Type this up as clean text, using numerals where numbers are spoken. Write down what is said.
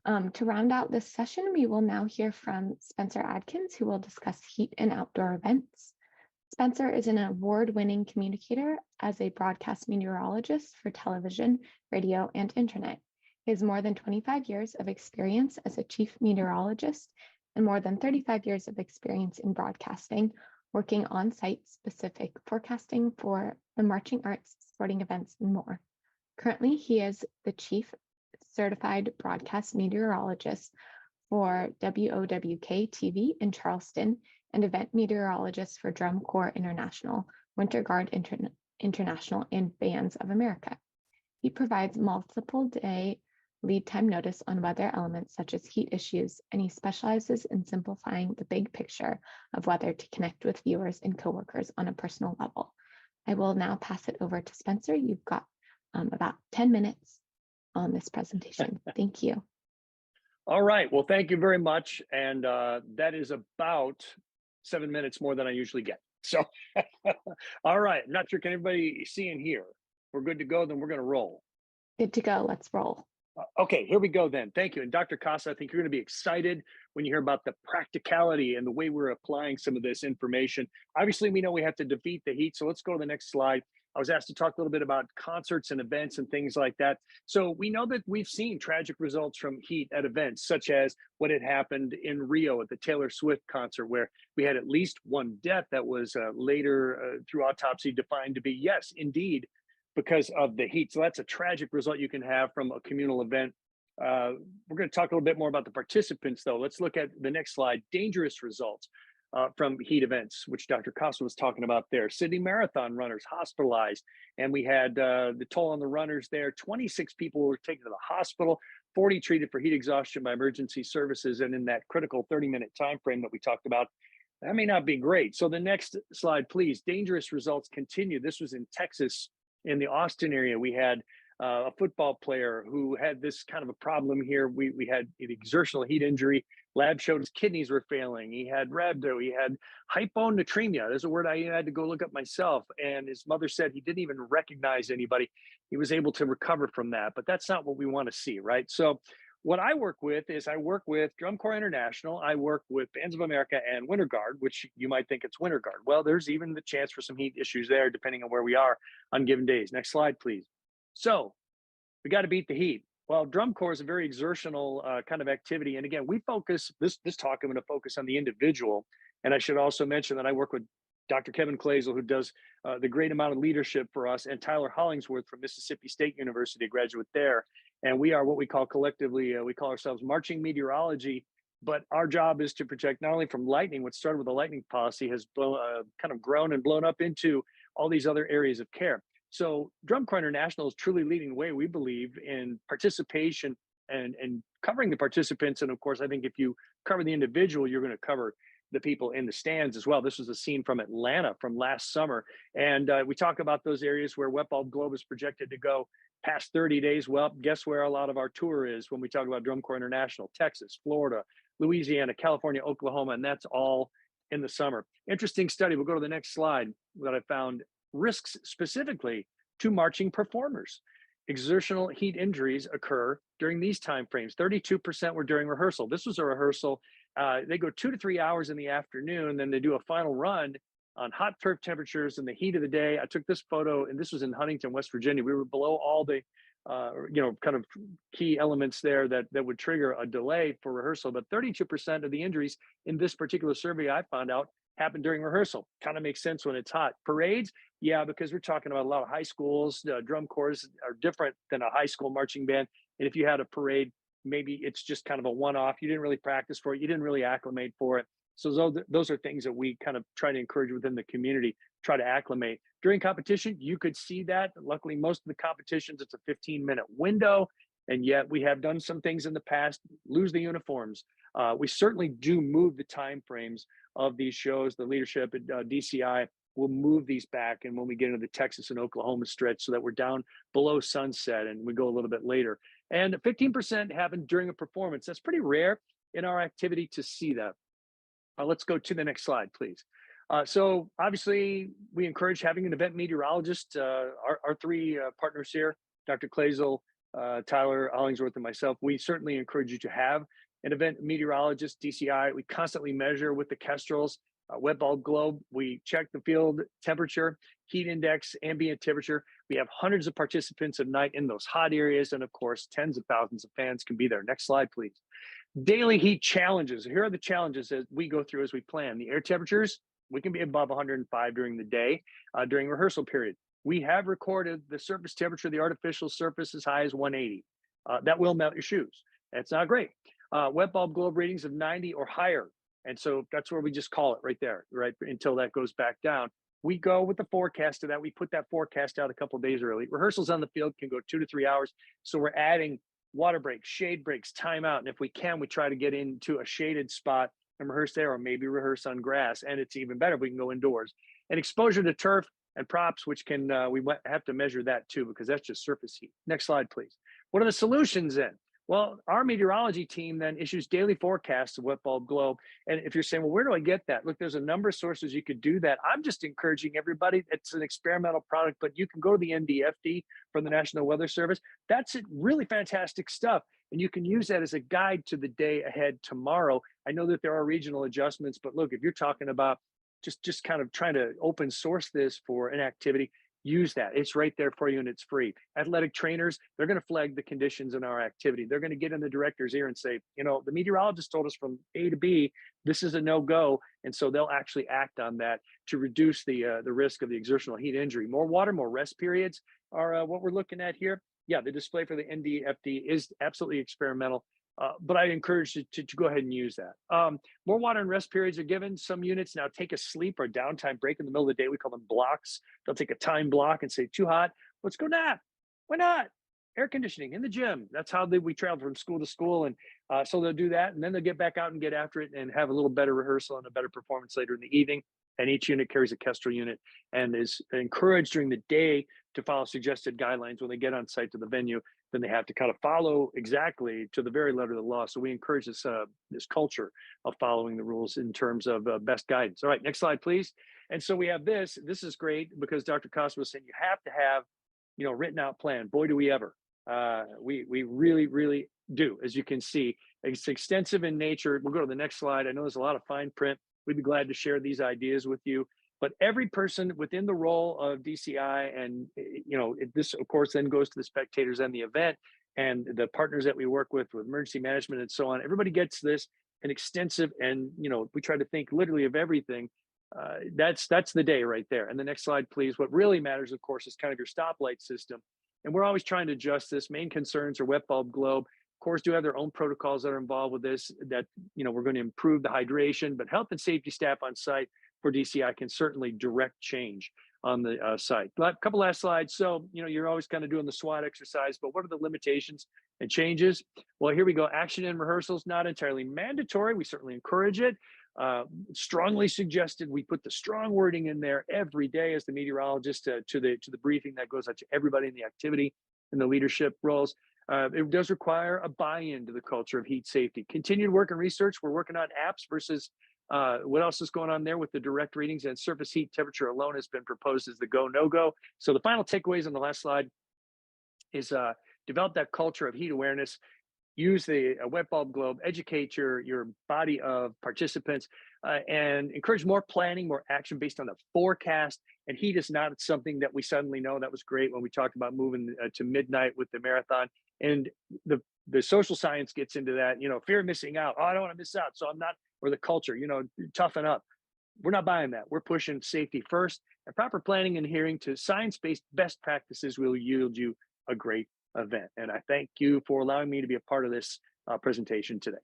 To round out this session, we will now hear from Spencer Adkins, who will discuss heat and outdoor events. Spencer is an award-winning communicator as a broadcast meteorologist for television, radio, and internet. He has more than 25 years of experience as a chief meteorologist and more than 35 years of experience in broadcasting, working on-site specific forecasting for the marching arts, sporting events, and more. Currently, he is the chief certified broadcast meteorologist for WOWK TV in Charleston and event meteorologist for Drum Corps International, Winter Guard International, and Bands of America. He provides multiple day lead time notice on weather elements such as heat issues, and he specializes in simplifying the big picture of weather to connect with viewers and coworkers on a personal level. I will now pass it over to Spencer. You've got about 10 minutes on this presentation. Thank you. All right, well, thank you very much. And that is about 7 minutes more than I usually get. So, all right, I'm not sure, can everybody see and hear? We're good to go, then we're gonna roll. Good to go, let's roll. Okay, here we go then. Thank you. And Dr. Casa, I think you're going to be excited when you hear about the practicality and the way we're applying some of this information. Obviously, we know we have to defeat the heat. So let's go to the next slide. I was asked to talk a little bit about concerts and events and things like that. So we know that we've seen tragic results from heat at events, such as what had happened in Rio at the Taylor Swift concert, where we had at least one death that was later through autopsy defined to be, yes, indeed, because of the heat. So that's a tragic result you can have from a communal event. We're going to talk a little bit more about the participants, though. Let's look at the next slide, dangerous results from heat events, which Dr. Costa was talking about there. Sydney Marathon runners hospitalized, and we had the toll on the runners there. 26 people were taken to the hospital, 40 treated for heat exhaustion by emergency services, and in that critical 30-minute time frame that we talked about, that may not be great. So the next slide, please. Dangerous results continue. This was in Texas. In the Austin area, we had a football player who had this kind of a problem here. We had an exertional heat injury. Lab showed his kidneys were failing. He had rhabdo. He had hyponatremia. There's a word I had to go look up myself. And his mother said he didn't even recognize anybody. He was able to recover from that. But that's not what we want to see, right? So what I work with is I work with Drum Corps International. I work with Bands of America and Winter Guard, which you might think it's Winter Guard. Well, there's even the chance for some heat issues there, depending on where we are on given days. Next slide, please. So we got to beat the heat. Well, Drum Corps is a very exertional kind of activity. And again, we focus, this talk, I'm going to focus on the individual. And I should also mention that I work with Dr. Kevin Clazel, who does the great amount of leadership for us, and Tyler Hollingsworth from Mississippi State University, a graduate there. And we are what we call collectively, we call ourselves marching meteorology, but our job is to protect not only from lightning. What started with a lightning policy has kind of grown and blown up into all these other areas of care. So Drum Corps International is truly leading the way, we believe, in participation and covering the participants. And of course, I think if you cover the individual, you're going to cover the people in the stands as well. This was a scene from Atlanta from last summer. And we talk about those areas where Wet Bulb Globe is projected to go past 30 days. Well, guess where a lot of our tour is when we talk about Drum Corps International? Texas, Florida, Louisiana, California, Oklahoma, and that's all in the summer. Interesting study. We'll go to the next slide that I found. Risks specifically to marching performers. Exertional heat injuries occur during these time frames. 32% were during rehearsal. This was a rehearsal. They go 2 to 3 hours in the afternoon, then they do a final run on hot turf temperatures in the heat of the day. I took this photo, and this was in Huntington, West Virginia. We were below all the kind of key elements there that would trigger a delay for rehearsal. But 32% of the injuries in this particular survey I found out happened during rehearsal. Kind of makes sense when it's hot. Parades, yeah, because we're talking about a lot of high schools. Drum corps are different than a high school marching band. And if you had a parade, maybe it's just kind of a one-off. You didn't really practice for it. You didn't really acclimate for it. So those are things that we kind of try to encourage within the community, try to acclimate. During competition, you could see that. Luckily, most of the competitions, it's a 15-minute window. And yet we have done some things in the past, lose the uniforms. We certainly do move the time frames of these shows. The leadership at DCI will move these back. And when we get into the Texas and Oklahoma stretch, so that we're down below sunset and we go a little bit later. And 15% happened during a performance. That's pretty rare in our activity to see that. Let's go to the next slide, please. So obviously, we encourage having an event meteorologist. Our three partners here, Dr. Clazel, Tyler Hollingsworth and myself, we certainly encourage you to have an event meteorologist, DCI. We constantly measure with the Kestrels, wet bulb globe. We check the field temperature, heat index, ambient temperature. We have hundreds of participants at night in those hot areas. And of course, tens of thousands of fans can be there. Next slide, please. Daily heat challenges. Here are the challenges that we go through as we plan. The air temperatures, we can be above 105 during the day, during rehearsal period. We have recorded the surface temperature of the artificial surface as high as 180. That will melt your shoes. That's not great. Wet bulb globe readings of 90 or higher. And so that's where we just call it right there, right? Until that goes back down. We go with the forecast of that. We put that forecast out a couple of days early. Rehearsals on the field can go 2 to 3 hours. So we're adding water breaks, shade breaks, timeout. And if we can, we try to get into a shaded spot and rehearse there, or maybe rehearse on grass. And it's even better if we can go indoors. And exposure to turf and props, which can, we have to measure that too, because that's just surface heat. Next slide, please. What are the solutions then? Well, our meteorology team then issues daily forecasts of wet bulb globe. And if you're saying, well, where do I get that? Look, there's a number of sources you could do that. I'm just encouraging everybody. It's an experimental product, but you can go to the NDFD from the National Weather Service. That's really fantastic stuff. And you can use that as a guide to the day ahead tomorrow. I know that there are regional adjustments, but look, if you're talking about just kind of trying to open source this for an activity, use that. It's right there for you and it's free. Athletic trainers, they're going to flag the conditions in our activity. They're going to get in the director's ear and say, you know, the meteorologist told us from A to B, this is a no-go. And so they'll actually act on that to reduce the risk of the exertional heat injury. More water, more rest periods are what we're looking at here. Yeah, the display for the NDFD is absolutely experimental. But I encourage you to go ahead and use that. More water and rest periods are given. Some units now take a sleep or downtime break in the middle of the day. We call them blocks. They'll take a time block and say, too hot, let's go nap. Why not? Air conditioning in the gym. That's how we travel from school to school. And so they'll do that. And then they'll get back out and get after it and have a little better rehearsal and a better performance later in the evening. And each unit carries a Kestrel unit and is encouraged during the day to follow suggested guidelines when they get on site to the venue. Then they have to kind of follow exactly to the very letter of the law. So we encourage this culture of following the rules in terms of best guidance. All right, next slide, please. And so we have this. This is great because Dr. Costa was saying you have to have, written out plan. Boy, do we ever. We really, really do. As you can see, it's extensive in nature. We'll go to the next slide. I know there's a lot of fine print. We'd be glad to share these ideas with you. But every person within the role of DCI, and this of course then goes to the spectators and the event and the partners that we work with emergency management and so on. Everybody gets this an extensive, and we try to think literally of everything. That's the day right there. And the next slide, please. What really matters, of course, is kind of your stoplight system. And we're always trying to adjust this. Main concerns are wet bulb globe. Of course, do have their own protocols that are involved with this. That we're going to improve the hydration, but health and safety staff on site for DCI can certainly direct change on the site. A couple last slides. So, you're always kind of doing the SWOT exercise, but what are the limitations and changes? Well, here we go. Action in rehearsals, not entirely mandatory. We certainly encourage it. Strongly suggested. We put the strong wording in there every day as the meteorologist to the briefing that goes out to everybody in the activity and the leadership roles. It does require a buy-in to the culture of heat safety. Continued work and research. We're working on apps versus what else is going on there with the direct readings, and surface heat temperature alone has been proposed as the go, no go. So the final takeaways on the last slide is develop that culture of heat awareness, use the wet bulb globe, educate your body of participants, and encourage more planning, more action based on the forecast. And heat is not something that we suddenly know. That was great when we talked about moving to midnight with the marathon. And the social science gets into that, fear of missing out. Oh, I don't want to miss out. So I'm not, or the culture, toughen up. We're not buying that. We're pushing safety first, and proper planning and adhering to science-based best practices will yield you a great event. And I thank you for allowing me to be a part of this presentation today.